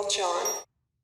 John.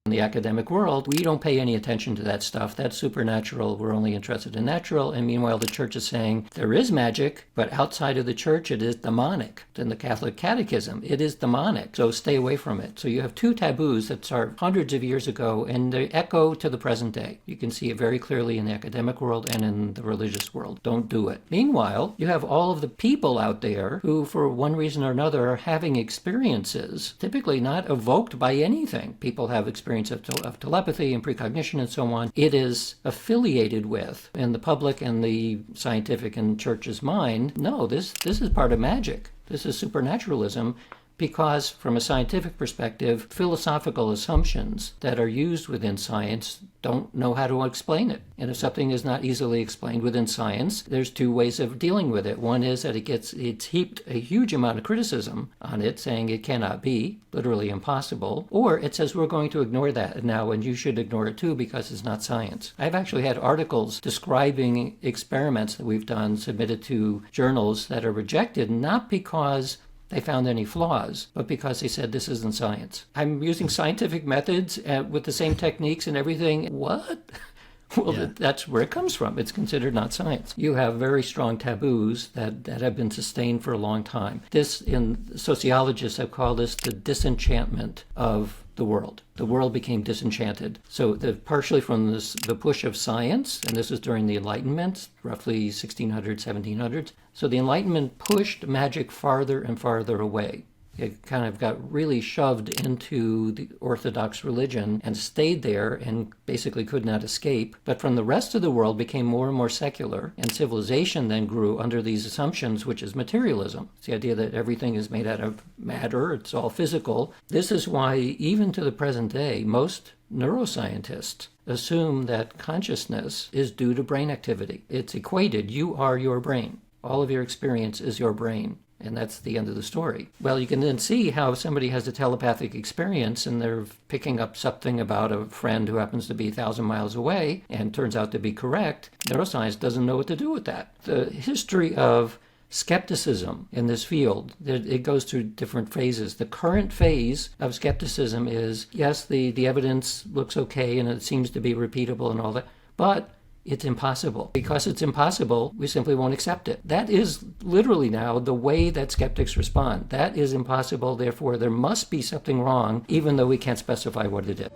In the academic world, we don't pay any attention to that stuff. That's supernatural. We're only interested in natural. And meanwhile, the church is saying there is magic, but outside of the church, it is demonic. In the Catholic Catechism, it is demonic. So stay away from it. So you have two taboos that start hundreds of years ago, and they echo to the present day. You can see it very clearly in the academic world and in the religious world. Don't do it. Meanwhile, you have all of the people out there who, for one reason or another, are having experiences, typically not evoked by anything. People have experiences of telepathy and precognition and so on. It is affiliated with, in the public and the scientific and church's mind, no, this is part of magic. This is supernaturalism. Because from a scientific perspective, philosophical assumptions that are used within science don't know how to explain it. And if something is not easily explained within science, there's two ways of dealing with it. One is that it's heaped a huge amount of criticism on it, saying it cannot be, literally impossible, or it says we're going to ignore that now and you should ignore it too because it's not science. I've actually had articles describing experiments that we've done submitted to journals that are rejected, not because they found any flaws, but because they said this isn't science. I'm using scientific methods with the same techniques and everything. What? Well, yeah. That's where it comes from. It's considered not science. You have very strong taboos that have been sustained for a long time. Sociologists have called this the disenchantment of the world. The world became disenchanted. So partially from the push of science, and this was during the Enlightenment, roughly 1600s, 1700s. So the Enlightenment pushed magic farther and farther away. It kind of got really shoved into the Orthodox religion and stayed there and basically could not escape. But from the rest of the world became more and more secular, and civilization then grew under these assumptions, which is materialism. It's the idea that everything is made out of matter, it's all physical. This is why, even to the present day, most neuroscientists assume that consciousness is due to brain activity. It's equated. You are your brain. All of your experience is your brain. And that's the end of the story. Well, you can then see how somebody has a telepathic experience and they're picking up something about a friend who happens to be 1,000 miles away and turns out to be correct. Neuroscience doesn't know what to do with that. The history of skepticism in this field, it goes through different phases. The current phase of skepticism is, yes, the evidence looks okay and it seems to be repeatable and all that, but it's impossible. Because it's impossible, we simply won't accept it. That is literally now the way that skeptics respond. That is impossible, therefore there must be something wrong, even though we can't specify what it is.